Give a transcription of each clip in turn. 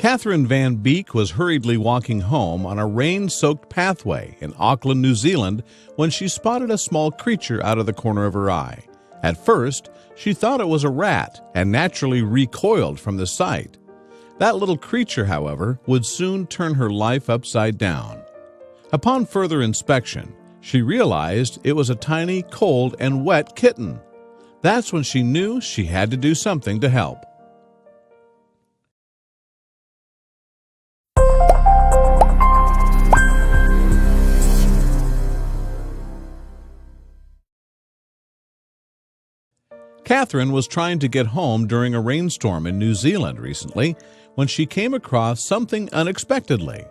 Catherine Van Beek was hurriedly walking home on a rain-soaked pathway in Auckland, New Zealand, when she spotted a small creature out of the corner of her eye. At first, she thought it was a rat and naturally recoiled from the sight. That little creature, however, would soon turn her life upside down. Upon further inspection, she realized it was a tiny, cold, and wet kitten. That's when she knew she had to do something to help. Catherine was trying to get home during a rainstorm in New Zealand recently when she came across something unexpectedly.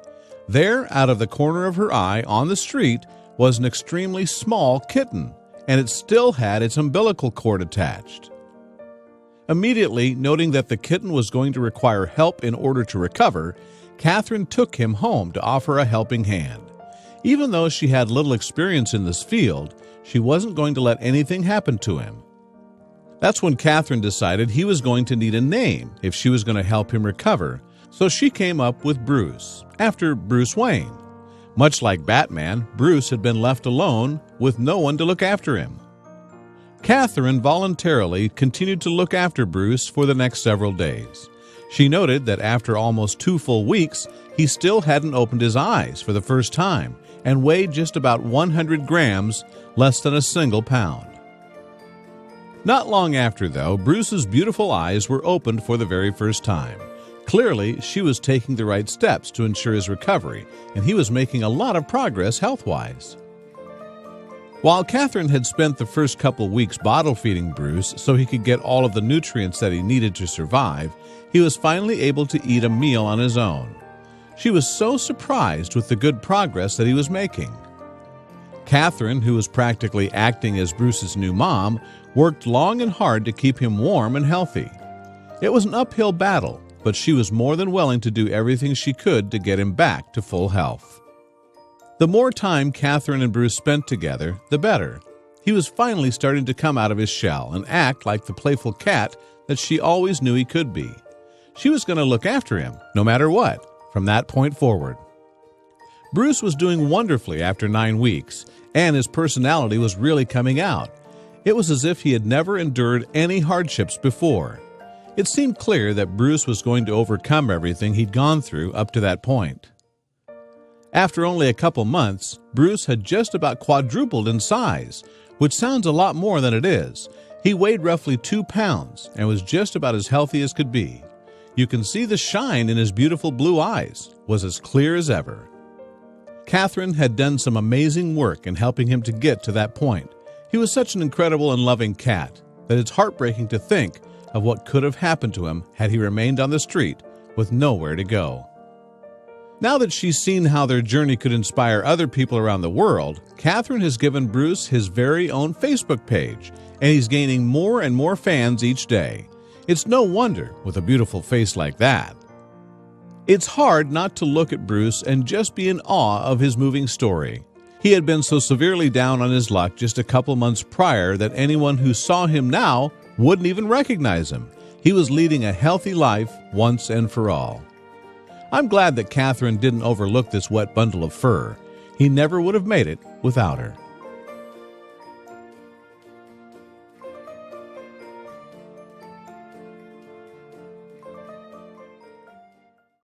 There, out of the corner of her eye on the street, was an extremely small kitten, and it still had its umbilical cord attached. Immediately, noting that the kitten was going to require help in order to recover, Catherine took him home to offer a helping hand. Even though she had little experience in this field, she wasn't going to let anything happen to him. That's when Catherine decided he was going to need a name if she was going to help him recover, so she came up with Bruce, after Bruce Wayne. Much like Batman, Bruce had been left alone with no one to look after him. Catherine voluntarily continued to look after Bruce for the next several days. She noted that after almost 2 full weeks, he still hadn't opened his eyes for the first time and weighed just about 100 grams, less than a single pound. Not long after, though, Bruce's beautiful eyes were opened for the very first time. Clearly, she was taking the right steps to ensure his recovery, and he was making a lot of progress health-wise. While Catherine had spent the first couple weeks bottle-feeding Bruce so he could get all of the nutrients that he needed to survive, he was finally able to eat a meal on his own. She was so surprised with the good progress that he was making. Catherine, who was practically acting as Bruce's new mom, worked long and hard to keep him warm and healthy. It was an uphill battle, but she was more than willing to do everything she could to get him back to full health. The more time Catherine and Bruce spent together, the better. He was finally starting to come out of his shell and act like the playful cat that she always knew he could be. She was going to look after him, no matter what, from that point forward. Bruce was doing wonderfully after 9 weeks, and his personality was really coming out. It was as if he had never endured any hardships before. It seemed clear that Bruce was going to overcome everything he'd gone through up to that point. After only a couple months, Bruce had just about quadrupled in size, which sounds a lot more than it is. He weighed roughly 2 pounds and was just about as healthy as could be. You can see the shine in his beautiful blue eyes was as clear as ever. Catherine had done some amazing work in helping him to get to that point. He was such an incredible and loving cat that it's heartbreaking to think of what could have happened to him had he remained on the street with nowhere to go. Now that she's seen how their journey could inspire other people around the world, Catherine has given Bruce his very own Facebook page, and he's gaining more and more fans each day. It's no wonder with a beautiful face like that. It's hard not to look at Bruce and just be in awe of his moving story. He had been so severely down on his luck just a couple months prior that anyone who saw him now wouldn't even recognize him. He was leading a healthy life once and for all. I'm glad that Catherine didn't overlook this wet bundle of fur. He never would have made it without her.